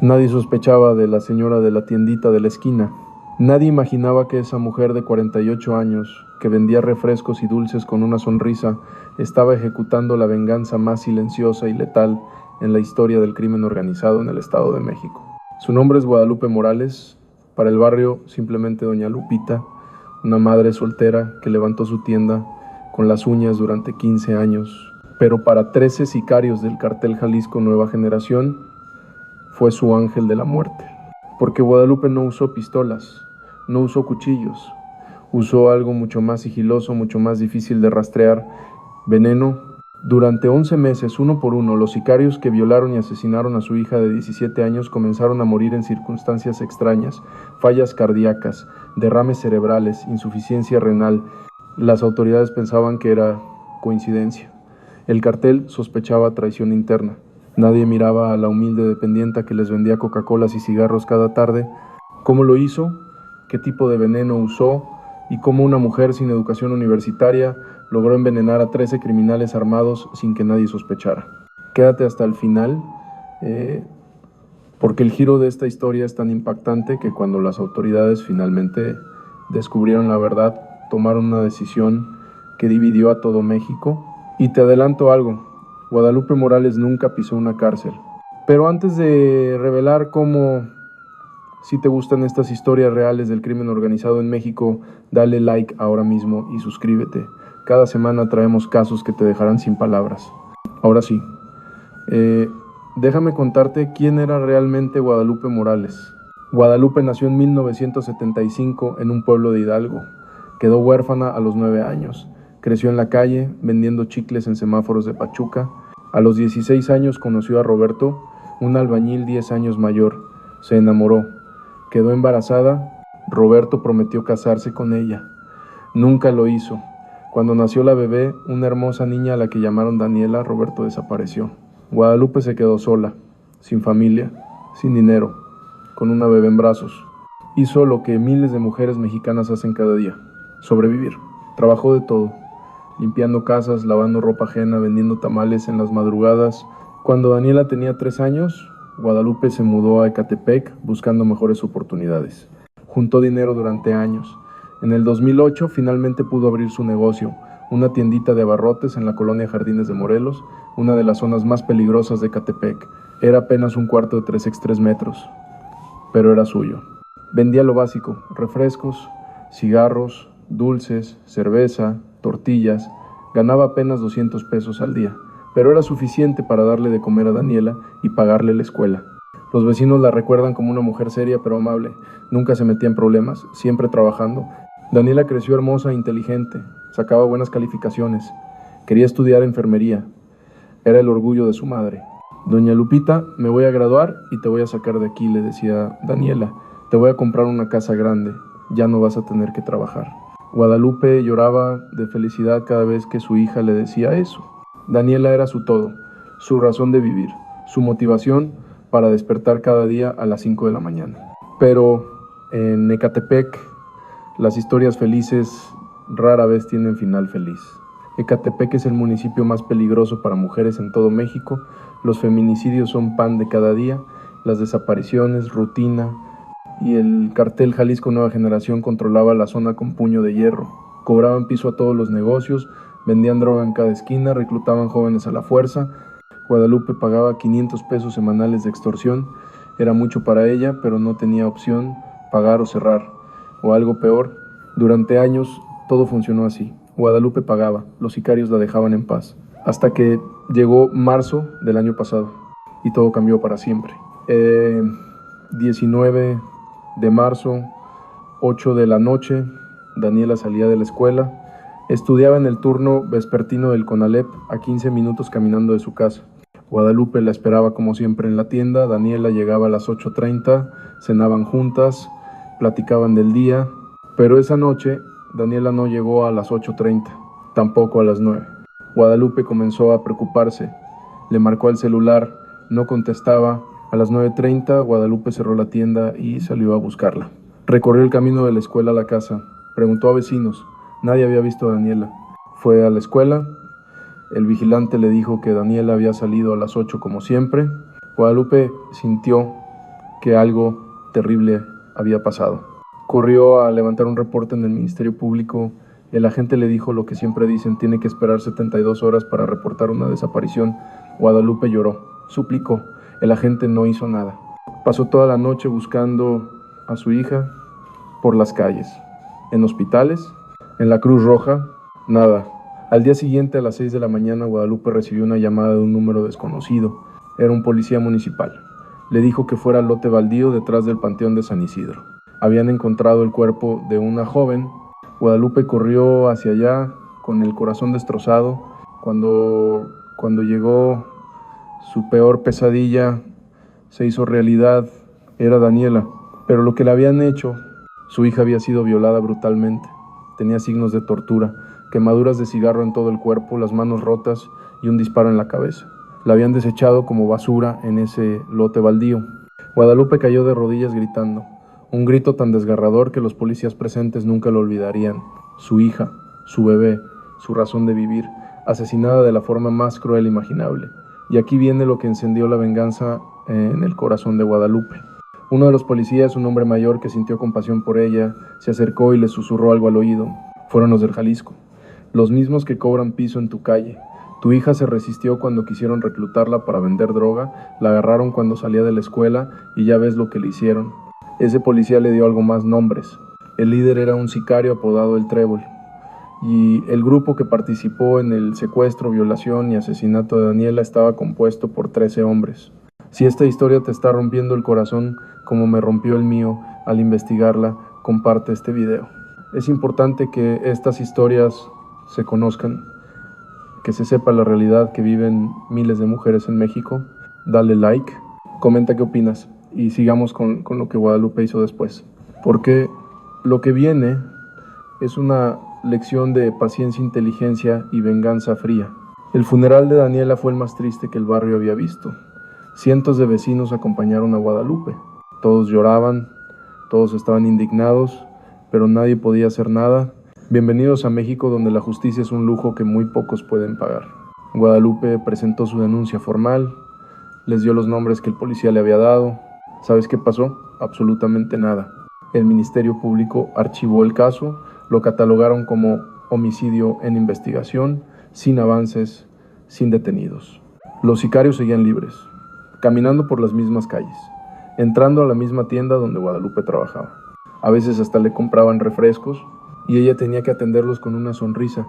Nadie sospechaba de la señora de la tiendita de la esquina. Nadie imaginaba que esa mujer de 48 años, que vendía refrescos y dulces con una sonrisa, estaba ejecutando la venganza más silenciosa y letal en la historia del crimen organizado en el Estado de México. Su nombre es Guadalupe Morales, para el barrio simplemente Doña Lupita, una madre soltera que levantó su tienda con las uñas durante 15 años, pero para 13 sicarios del cartel Jalisco Nueva Generación fue su ángel de la muerte. Porque Guadalupe no usó pistolas, no usó cuchillos, usó algo mucho más sigiloso, mucho más difícil de rastrear: veneno. Durante 11 meses, uno por uno, los sicarios que violaron y asesinaron a su hija de 17 años comenzaron a morir en circunstancias extrañas: fallas cardíacas, derrames cerebrales, insuficiencia renal. Las autoridades pensaban que era coincidencia. El cartel sospechaba traición interna. Nadie miraba a la humilde dependienta que les vendía Coca-Colas y cigarros cada tarde. ¿Cómo lo hizo? ¿Qué tipo de veneno usó? ¿Y cómo una mujer sin educación universitaria logró envenenar a 13 criminales armados sin que nadie sospechara? Quédate hasta el final, porque el giro de esta historia es tan impactante que cuando las autoridades finalmente descubrieron la verdad, tomaron una decisión que dividió a todo México. Y te adelanto algo: Guadalupe Morales nunca pisó una cárcel. Pero antes de revelar cómo, si te gustan estas historias reales del crimen organizado en México, dale like ahora mismo y suscríbete. Cada semana traemos casos que te dejarán sin palabras. Ahora sí, déjame contarte quién era realmente Guadalupe Morales. Guadalupe nació en 1975 en un pueblo de Hidalgo. Quedó huérfana a los 9 años. Creció en la calle, vendiendo chicles en semáforos de Pachuca. A los 16 años conoció a Roberto, un albañil 10 años mayor. Se enamoró. Quedó embarazada. Roberto prometió casarse con ella. Nunca lo hizo. Cuando nació la bebé, una hermosa niña a la que llamaron Daniela, Roberto desapareció. Guadalupe se quedó sola, sin familia, sin dinero, con una bebé en brazos. Hizo lo que miles de mujeres mexicanas hacen cada día: sobrevivir. Trabajó de todo: limpiando casas, lavando ropa ajena, vendiendo tamales en las madrugadas. Cuando Daniela tenía 3 años, Guadalupe se mudó a Ecatepec buscando mejores oportunidades. Juntó dinero durante años. En el 2008 finalmente pudo abrir su negocio, una tiendita de abarrotes en la colonia Jardines de Morelos, una de las zonas más peligrosas de Ecatepec. Era apenas un cuarto de 3x3 metros, pero era suyo. Vendía lo básico: refrescos, cigarros, dulces, cerveza, tortillas. Ganaba apenas 200 pesos al día, pero era suficiente para darle de comer a Daniela y pagarle la escuela. Los vecinos la recuerdan como una mujer seria pero amable. Nunca se metía en problemas, siempre trabajando. Daniela creció hermosa e inteligente, sacaba buenas calificaciones, quería estudiar enfermería. Era el orgullo de su madre. Doña Lupita, me voy a graduar y te voy a sacar de aquí, le decía Daniela. Te voy a comprar una casa grande, ya no vas a tener que trabajar. Guadalupe lloraba de felicidad cada vez que su hija le decía eso. Daniela era su todo, su razón de vivir, su motivación para despertar cada día a las 5 de la mañana. Pero en Ecatepec, las historias felices rara vez tienen final feliz. Ecatepec es el municipio más peligroso para mujeres en todo México. Los feminicidios son pan de cada día, las desapariciones, rutina, y el cartel Jalisco Nueva Generación controlaba la zona con puño de hierro. Cobraban piso a todos los negocios, vendían droga en cada esquina, reclutaban jóvenes a la fuerza. Guadalupe pagaba 500 pesos semanales de extorsión. Era mucho para ella, pero no tenía opción: pagar o cerrar. O algo peor, durante años todo funcionó así. Guadalupe pagaba, los sicarios la dejaban en paz. Hasta que llegó marzo del año pasado y todo cambió para siempre. 19 de marzo, 8 de la noche, Daniela salía de la escuela. Estudiaba en el turno vespertino del CONALEP, a 15 minutos caminando de su casa. Guadalupe la esperaba como siempre en la tienda. Daniela llegaba a las 8:30, cenaban juntas, platicaban del día. Pero esa noche, Daniela no llegó a las 8:30, tampoco a las 9. Guadalupe comenzó a preocuparse. Le marcó el celular, no contestaba. A las 9:30, Guadalupe cerró la tienda y salió a buscarla. Recorrió el camino de la escuela a la casa. Preguntó a vecinos. Nadie había visto a Daniela. Fue a la escuela. El vigilante le dijo que Daniela había salido a las 8 como siempre. Guadalupe sintió que algo terrible había pasado. Corrió a levantar un reporte en el Ministerio Público. El agente le dijo lo que siempre dicen: tiene que esperar 72 horas para reportar una desaparición. Guadalupe lloró, suplicó. El agente no hizo nada. Pasó toda la noche buscando a su hija por las calles, en hospitales, en la Cruz Roja, nada. Al día siguiente, a las 6 de la mañana, Guadalupe recibió una llamada de un número desconocido. Era un policía municipal. Le dijo que fuera al lote baldío detrás del Panteón de San Isidro. Habían encontrado el cuerpo de una joven. Guadalupe corrió hacia allá con el corazón destrozado. Cuando llegó, su peor pesadilla se hizo realidad. Era Daniela, pero lo que le habían hecho, su hija había sido violada brutalmente. Tenía signos de tortura, quemaduras de cigarro en todo el cuerpo, las manos rotas y un disparo en la cabeza. La habían desechado como basura en ese lote baldío. Guadalupe cayó de rodillas gritando, un grito tan desgarrador que los policías presentes nunca lo olvidarían. Su hija, su bebé, su razón de vivir, asesinada de la forma más cruel imaginable. Y aquí viene lo que encendió la venganza en el corazón de Guadalupe. Uno de los policías, un hombre mayor que sintió compasión por ella, se acercó y le susurró algo al oído. Fueron los del Jalisco, los mismos que cobran piso en tu calle. Tu hija se resistió cuando quisieron reclutarla para vender droga, la agarraron cuando salía de la escuela y ya ves lo que le hicieron. Ese policía le dio algo más: nombres. El líder era un sicario apodado El Trébol, y el grupo que participó en el secuestro, violación y asesinato de Daniela estaba compuesto por 13 hombres. Si esta historia te está rompiendo el corazón como me rompió el mío al investigarla, comparte este video. Es importante que estas historias se conozcan, que se sepa la realidad que viven miles de mujeres en México. Dale like, comenta qué opinas y sigamos con lo que Guadalupe hizo después. Porque lo que viene es una lección de paciencia, inteligencia y venganza fría. El funeral de Daniela fue el más triste que el barrio había visto. Cientos de vecinos acompañaron a Guadalupe. Todos lloraban, todos estaban indignados, pero nadie podía hacer nada. Bienvenidos a México, donde la justicia es un lujo que muy pocos pueden pagar. Guadalupe presentó su denuncia formal, les dio los nombres que el policía le había dado. ¿Sabes qué pasó? Absolutamente nada. El Ministerio Público archivó el caso, lo catalogaron como homicidio en investigación, sin avances, sin detenidos. Los sicarios seguían libres, caminando por las mismas calles, entrando a la misma tienda donde Guadalupe trabajaba. A veces hasta le compraban refrescos y ella tenía que atenderlos con una sonrisa,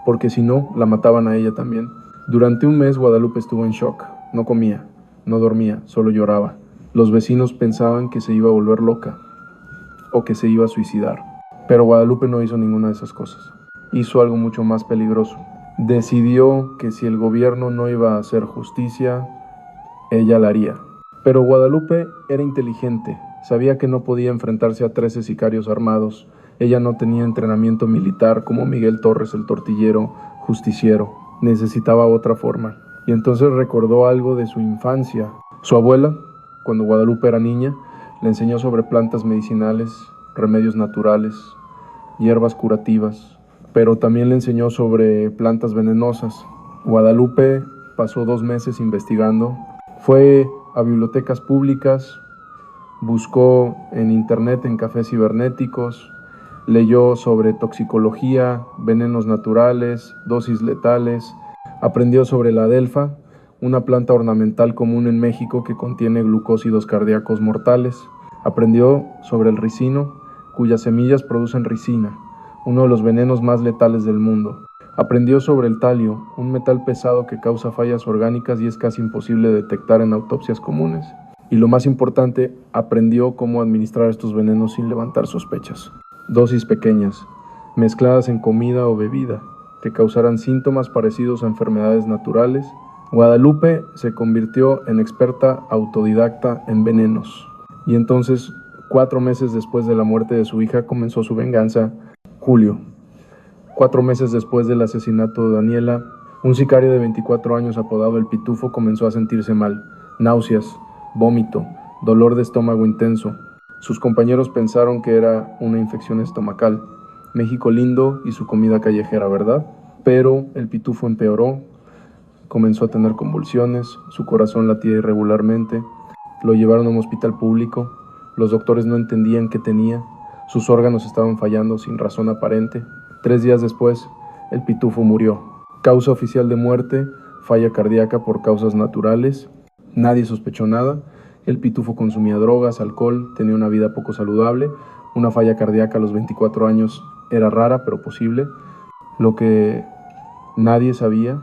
porque si no, la mataban a ella también. Durante un mes Guadalupe estuvo en shock. No comía, no dormía, solo lloraba. Los vecinos pensaban que se iba a volver loca o que se iba a suicidar. Pero Guadalupe no hizo ninguna de esas cosas. Hizo algo mucho más peligroso. Decidió que si el gobierno no iba a hacer justicia, ella la haría. Pero Guadalupe era inteligente. Sabía que no podía enfrentarse a 13 sicarios armados. Ella no tenía entrenamiento militar como Miguel Torres, el tortillero, justiciero. Necesitaba otra forma. Y entonces recordó algo de su infancia. Su abuela, cuando Guadalupe era niña, le enseñó sobre plantas medicinales, remedios naturales, hierbas curativas, pero también le enseñó sobre plantas venenosas. Guadalupe pasó 2 meses investigando. Fue a bibliotecas públicas, buscó en internet, en cafés cibernéticos, leyó sobre toxicología, venenos naturales, dosis letales, aprendió sobre la adelfa, una planta ornamental común en México que contiene glucósidos cardíacos mortales. Aprendió sobre el ricino, cuyas semillas producen ricina, uno de los venenos más letales del mundo. Aprendió sobre el talio, un metal pesado que causa fallas orgánicas y es casi imposible detectar en autopsias comunes. Y lo más importante, aprendió cómo administrar estos venenos sin levantar sospechas. Dosis pequeñas, mezcladas en comida o bebida, que causaran síntomas parecidos a enfermedades naturales. Guadalupe se convirtió en experta autodidacta en venenos. Y entonces, 4 meses después de la muerte de su hija, comenzó su venganza. Julio. 4 meses después del asesinato de Daniela, un sicario de 24 años apodado El Pitufo comenzó a sentirse mal. Náuseas, vómito, dolor de estómago intenso. Sus compañeros pensaron que era una infección estomacal. México lindo y su comida callejera, ¿verdad? Pero El Pitufo empeoró. Comenzó a tener convulsiones, su corazón latía irregularmente. Lo llevaron a un hospital público. Los doctores no entendían qué tenía. Sus órganos estaban fallando sin razón aparente. 3 días después, el pitufo murió. Causa oficial de muerte: falla cardíaca por causas naturales. Nadie sospechó nada. El pitufo consumía drogas, alcohol, tenía una vida poco saludable. Una falla cardíaca a los 24 años era rara, pero posible. Lo que nadie sabía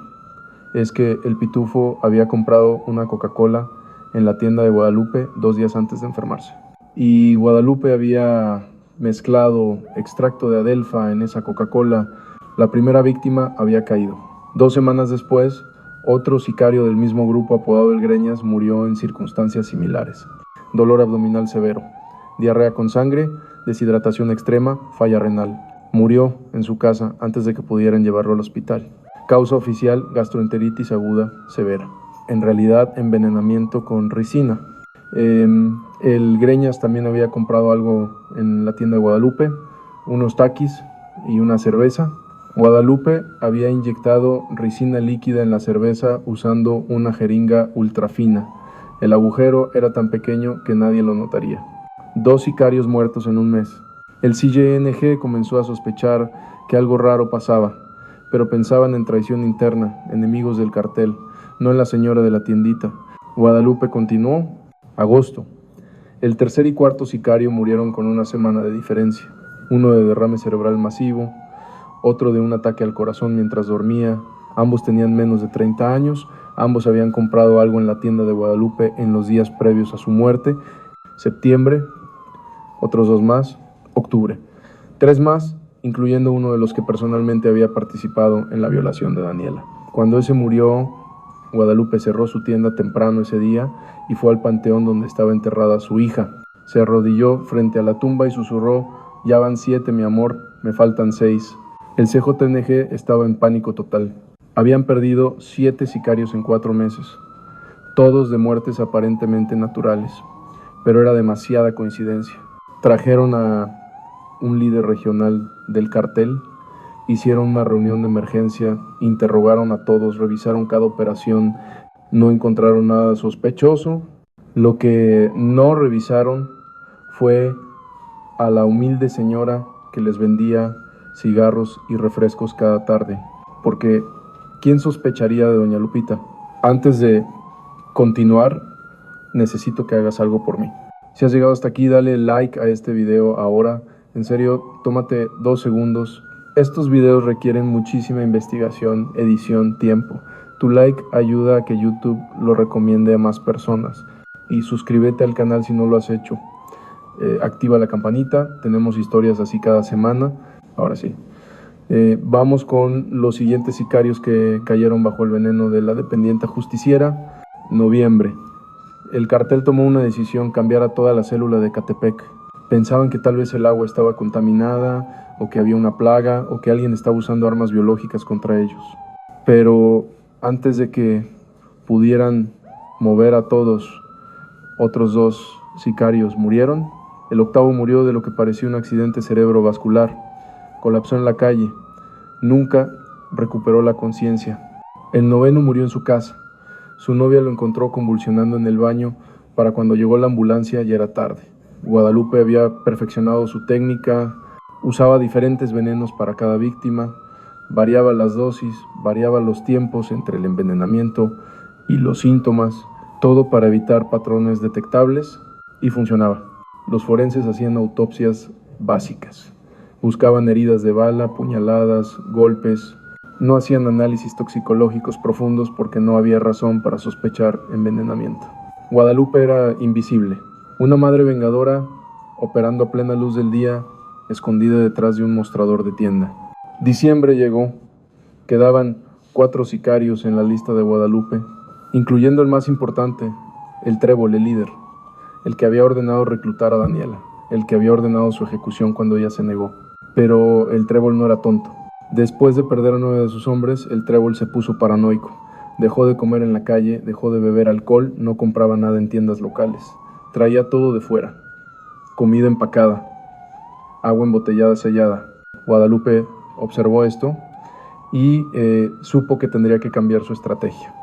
es que el pitufo había comprado una Coca-Cola en la tienda de Guadalupe 2 días antes de enfermarse. Y Guadalupe había mezclado extracto de adelfa en esa Coca-Cola. La primera víctima había caído. 2 semanas después, otro sicario del mismo grupo, apodado El Greñas, murió en circunstancias similares. Dolor abdominal severo, diarrea con sangre, deshidratación extrema, falla renal. Murió en su casa antes de que pudieran llevarlo al hospital. Causa oficial: gastroenteritis aguda severa. En realidad, envenenamiento con ricina. El Greñas también había comprado algo en la tienda de Guadalupe, unos taquis y una cerveza. Guadalupe había inyectado ricina líquida en la cerveza usando una jeringa ultra fina. El agujero era tan pequeño que nadie lo notaría. 2 sicarios muertos en un mes. El CJNG comenzó a sospechar que algo raro pasaba, pero pensaban en traición interna, enemigos del cartel, no en la señora de la tiendita. Guadalupe continuó. Agosto. El tercer y cuarto sicario murieron con una semana de diferencia. Uno de derrame cerebral masivo, otro de un ataque al corazón mientras dormía. Ambos tenían menos de 30 años. Ambos habían comprado algo en la tienda de Guadalupe en los días previos a su muerte. Septiembre. Otros 2 más. Octubre. 3 más, incluyendo uno de los que personalmente había participado en la violación de Daniela. Cuando ese murió, Guadalupe cerró su tienda temprano ese día y fue al panteón donde estaba enterrada su hija. Se arrodilló frente a la tumba y susurró: «Ya van 7, mi amor, me faltan 6». El CJNG estaba en pánico total. Habían perdido 7 sicarios en 4 meses, todos de muertes aparentemente naturales, pero era demasiada coincidencia. Trajeron a un líder regional del cartel, hicieron una reunión de emergencia, interrogaron a todos, revisaron cada operación, no encontraron nada sospechoso. Lo que no revisaron fue a la humilde señora que les vendía cigarros y refrescos cada tarde, porque ¿quién sospecharía de doña Lupita? Antes de continuar, necesito que hagas algo por mí. Si has llegado hasta aquí, dale like a este video ahora. En serio, tómate 2 segundos. Estos videos requieren muchísima investigación, edición, tiempo. Tu like ayuda a que YouTube lo recomiende a más personas. Y suscríbete al canal si no lo has hecho. Activa la campanita, tenemos historias así cada semana. Ahora sí. Vamos con los siguientes sicarios que cayeron bajo el veneno de la dependienta justiciera. Noviembre. El cartel tomó una decisión: cambiar a toda la célula de Catepec. Pensaban que tal vez el agua estaba contaminada, o que había una plaga, o que alguien estaba usando armas biológicas contra ellos. Pero antes de que pudieran mover a todos, otros 2 sicarios murieron. El octavo murió de lo que parecía un accidente cerebrovascular. Colapsó en la calle. Nunca recuperó la conciencia. El noveno murió en su casa. Su novia lo encontró convulsionando en el baño. Para cuando llegó la ambulancia ya era tarde. Guadalupe había perfeccionado su técnica, usaba diferentes venenos para cada víctima, variaba las dosis, variaba los tiempos entre el envenenamiento y los síntomas, todo para evitar patrones detectables, y funcionaba. Los forenses hacían autopsias básicas, buscaban heridas de bala, puñaladas, golpes. No hacían análisis toxicológicos profundos porque no había razón para sospechar envenenamiento. Guadalupe era invisible. Una madre vengadora operando a plena luz del día, escondida detrás de un mostrador de tienda. Diciembre llegó. Quedaban 4 sicarios en la lista de Guadalupe, incluyendo el más importante, el Trébol, el líder, el que había ordenado reclutar a Daniela, el que había ordenado su ejecución cuando ella se negó. Pero el Trébol no era tonto. Después de perder a 9 de sus hombres, el Trébol se puso paranoico. Dejó de comer en la calle, dejó de beber alcohol, no compraba nada en tiendas locales. Traía todo de fuera: comida empacada, agua embotellada sellada. Guadalupe observó esto y supo que tendría que cambiar su estrategia.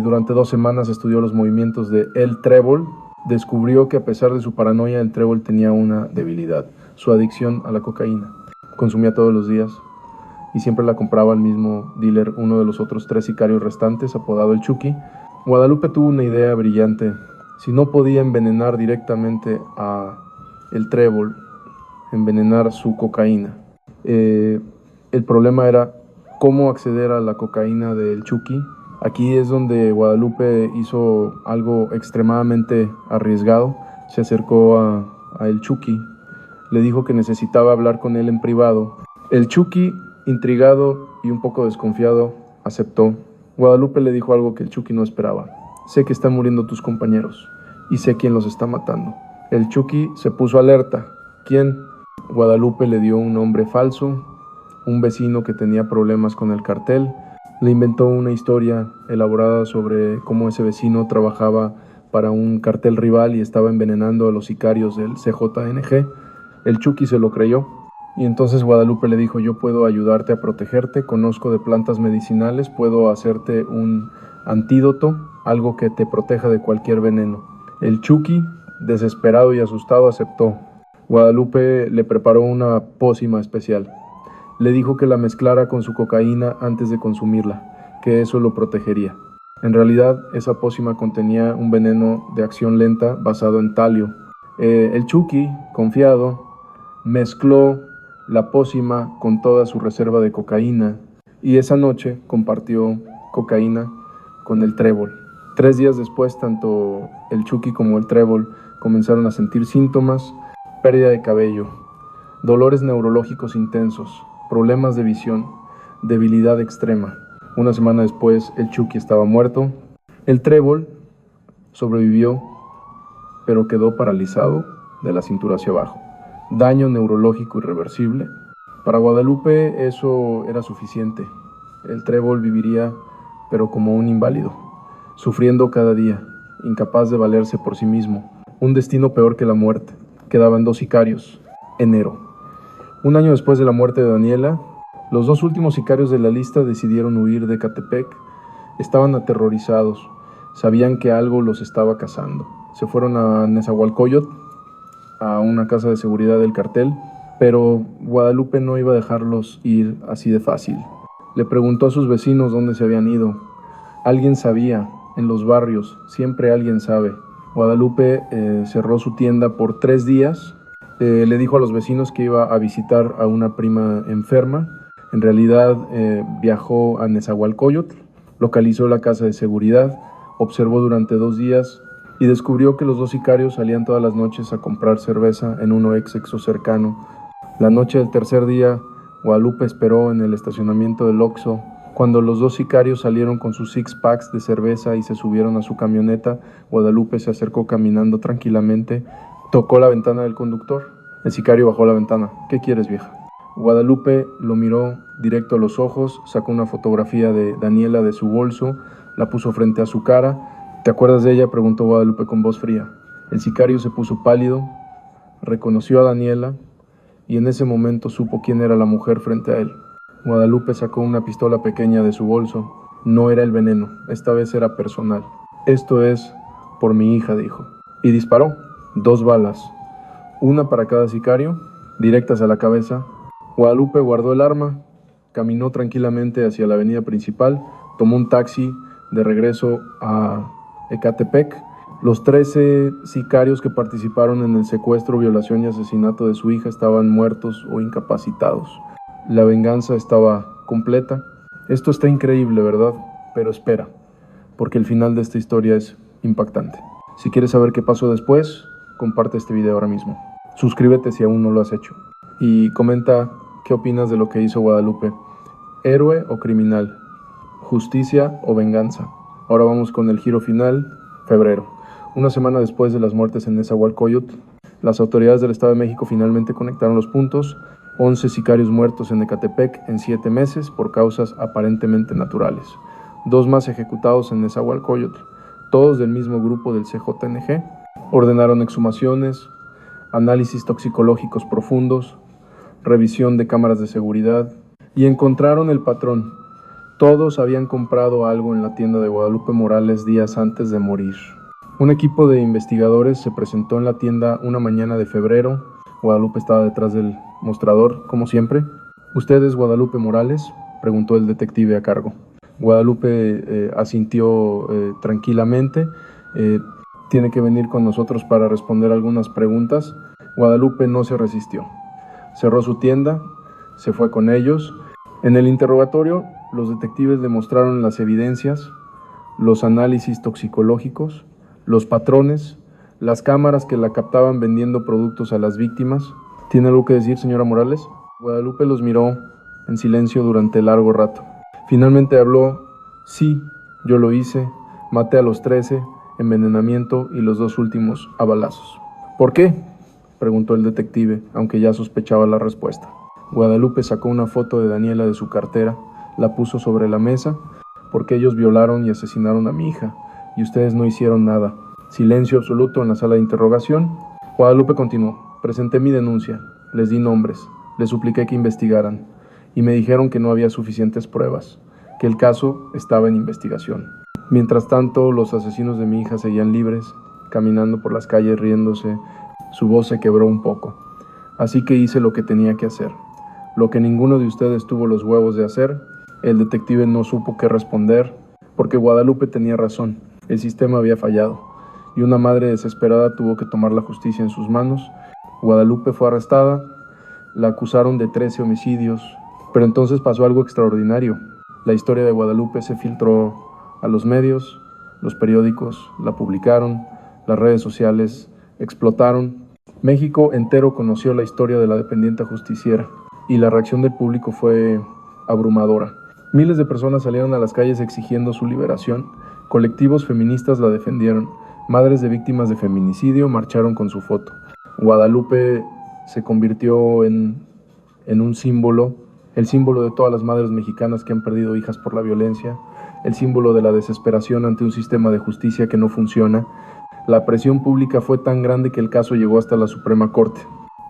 Durante 2 semanas estudió los movimientos de El Trébol, Descubrió que a pesar de su paranoia, el trébol tenía una debilidad, su adicción a la cocaína. Consumía todos los días y siempre la compraba al mismo dealer, uno de los otros 3 sicarios restantes, apodado el Chucky. Guadalupe tuvo una idea brillante. Si no podía envenenar directamente a el trébol, envenenar su cocaína. El problema era cómo acceder a la cocaína del Chucky. Aquí es donde Guadalupe hizo algo extremadamente arriesgado. Se acercó a el Chucky, le dijo que necesitaba hablar con él en privado. El Chucky, intrigado y un poco desconfiado, aceptó. Guadalupe le dijo algo que el Chucky no esperaba. Sé que están muriendo tus compañeros y sé quién los está matando. El Chucky se puso alerta. ¿Quién? Guadalupe le dio un nombre falso, un vecino que tenía problemas con el cartel. Le inventó una historia elaborada sobre cómo ese vecino trabajaba para un cartel rival y estaba envenenando a los sicarios del CJNG. El Chucky se lo creyó y entonces Guadalupe le dijo: yo puedo ayudarte a protegerte, conozco de plantas medicinales, puedo hacerte un antídoto, algo que te proteja de cualquier veneno. El Chucky, desesperado y asustado, aceptó. Guadalupe le preparó una pócima especial. Le dijo que la mezclara con su cocaína antes de consumirla, que eso lo protegería. En realidad, esa pócima contenía un veneno de acción lenta basado en talio. El Chucky, confiado, mezcló la pócima con toda su reserva de cocaína y esa noche compartió cocaína con el trébol. 3 días después, tanto el Chucky como el trébol comenzaron a sentir síntomas: pérdida de cabello, dolores neurológicos intensos, problemas de visión, debilidad extrema. Una semana después, el Chucky estaba muerto. El trébol sobrevivió, pero quedó paralizado de la cintura hacia abajo. Daño neurológico irreversible. Para Guadalupe eso era suficiente. El trébol viviría, pero como un inválido, sufriendo cada día, incapaz de valerse por sí mismo. Un destino peor que la muerte. Quedaban 2 sicarios. Enero. Un año después de la muerte de Daniela, los 2 últimos sicarios de la lista decidieron huir de Ecatepec. Estaban aterrorizados. Sabían que algo los estaba cazando. Se fueron a Nezahualcóyotl, a una casa de seguridad del cartel, pero Guadalupe no iba a dejarlos ir así de fácil. Le preguntó a sus vecinos dónde se habían ido. Alguien sabía, en los barrios, siempre alguien sabe. Guadalupe cerró su tienda por 3 días. Le dijo a los vecinos que iba a visitar a una prima enferma. En realidad viajó a Nezahualcóyotl, localizó la casa de seguridad, observó durante 2 días y descubrió que los 2 sicarios salían todas las noches a comprar cerveza en un Oxxo cercano. La noche del tercer día, Guadalupe esperó en el estacionamiento del Oxxo. Cuando los 2 sicarios salieron con sus 6-packs de cerveza y se subieron a su camioneta, Guadalupe se acercó caminando tranquilamente, tocó la ventana del conductor. El sicario bajó la ventana. ¿Qué quieres, vieja? Guadalupe lo miró directo a los ojos, sacó una fotografía de Daniela de su bolso, la puso frente a su cara. ¿Te acuerdas de ella?, preguntó Guadalupe con voz fría. El sicario se puso pálido, reconoció a Daniela y en ese momento supo quién era la mujer frente a él. Guadalupe sacó una pistola pequeña de su bolso. No era el veneno, esta vez era personal. Esto es por mi hija, dijo. Y disparó. 2 balas, una para cada sicario, directas a la cabeza. Guadalupe guardó el arma, caminó tranquilamente hacia la avenida principal, tomó un taxi de regreso a Ecatepec. Los 13 sicarios que participaron en el secuestro, violación y asesinato de su hija estaban muertos o incapacitados. La venganza estaba completa. Esto está increíble, ¿verdad? Pero espera, porque el final de esta historia es impactante. Si quieres saber qué pasó después, comparte este video ahora mismo. Suscríbete si aún no lo has hecho. Y comenta qué opinas de lo que hizo Guadalupe. ¿Héroe o criminal? ¿Justicia o venganza? Ahora vamos con el giro final. Febrero. Una semana después de las muertes en Nezahualcóyotl, las autoridades del Estado de México finalmente conectaron los puntos. 11 sicarios muertos en Ecatepec en 7 meses por causas aparentemente naturales. 2 más ejecutados en Nezahualcóyotl, todos del mismo grupo del CJNG. Ordenaron exhumaciones, análisis toxicológicos profundos, revisión de cámaras de seguridad y encontraron el patrón. Todos habían comprado algo en la tienda de Guadalupe Morales días antes de morir. Un equipo de investigadores se presentó en la tienda una mañana de febrero. Guadalupe estaba detrás del mostrador, como siempre. ¿Usted es Guadalupe Morales?, preguntó el detective a cargo. Guadalupe asintió tranquilamente. Tiene que venir con nosotros para responder algunas preguntas. Guadalupe no se resistió. Cerró su tienda, se fue con ellos. En el interrogatorio, los detectives le mostraron las evidencias, los análisis toxicológicos, los patrones, las cámaras que la captaban vendiendo productos a las víctimas. ¿Tiene algo que decir, señora Morales? Guadalupe los miró en silencio durante largo rato. Finalmente habló. Sí, yo lo hice. Maté a los 13, envenenamiento y los 2 últimos a balazos. ¿Por qué?, preguntó el detective, aunque ya sospechaba la respuesta. Guadalupe sacó una foto de Daniela de su cartera, la puso sobre la mesa. Porque ellos violaron y asesinaron a mi hija, y ustedes no hicieron nada. Silencio absoluto en la sala de interrogación. Guadalupe continuó. Presenté mi denuncia, les di nombres, les supliqué que investigaran, y me dijeron que no había suficientes pruebas, que el caso estaba en investigación. Mientras tanto, los asesinos de mi hija seguían libres, caminando por las calles riéndose. Su voz se quebró un poco. Así que hice lo que tenía que hacer, lo que ninguno de ustedes tuvo los huevos de hacer. El detective no supo qué responder, porque Guadalupe tenía razón. El sistema había fallado, y una madre desesperada tuvo que tomar la justicia en sus manos. Guadalupe fue arrestada, la acusaron de 13 homicidios, pero entonces pasó algo extraordinario. La historia de Guadalupe se filtró a los medios, los periódicos la publicaron, las redes sociales explotaron. México entero conoció la historia de la dependiente justiciera, y la reacción del público fue abrumadora. Miles de personas salieron a las calles exigiendo su liberación. Colectivos feministas la defendieron. Madres de víctimas de feminicidio marcharon con su foto. Guadalupe se convirtió en un símbolo, el símbolo de todas las madres mexicanas que han perdido hijas por la violencia, el símbolo de la desesperación ante un sistema de justicia que no funciona. La presión pública fue tan grande que el caso llegó hasta la Suprema Corte.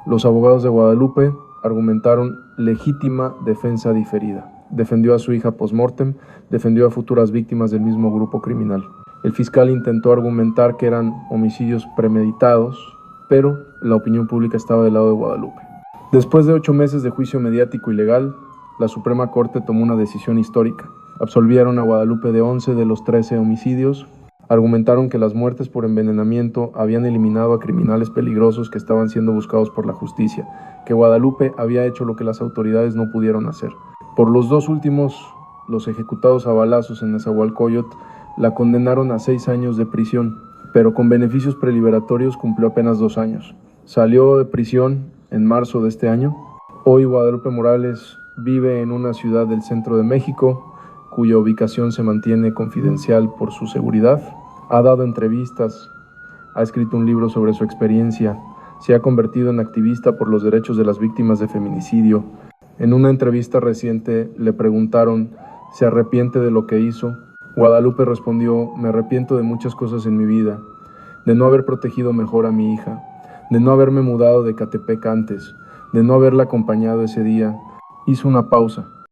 Los abogados de Guadalupe argumentaron legítima defensa diferida. Defendió a su hija post-mortem, defendió a futuras víctimas del mismo grupo criminal. El fiscal intentó argumentar que eran homicidios premeditados, pero la opinión pública estaba del lado de Guadalupe. Después de 8 meses de juicio mediático y legal, la Suprema Corte tomó una decisión histórica. Absolvieron a Guadalupe de 11 de los 13 homicidios. Argumentaron que las muertes por envenenamiento habían eliminado a criminales peligrosos que estaban siendo buscados por la justicia, que Guadalupe había hecho lo que las autoridades no pudieron hacer. Por los 2 últimos, los ejecutados a balazos en Nezahualcóyotl, la condenaron a 6 años de prisión, pero con beneficios preliberatorios cumplió apenas 2 años. Salió de prisión en marzo de este año. Hoy Guadalupe Morales vive en una ciudad del centro de México, cuya ubicación se mantiene confidencial por su seguridad. Ha dado entrevistas, ha escrito un libro sobre su experiencia, se ha convertido en activista por los derechos de las víctimas de feminicidio. En una entrevista reciente le preguntaron, ¿se arrepiente de lo que hizo? Guadalupe respondió, me arrepiento de muchas cosas en mi vida, de no haber protegido mejor a mi hija, de no haberme mudado de Catepec antes, de no haberla acompañado ese día. Hizo una pausa.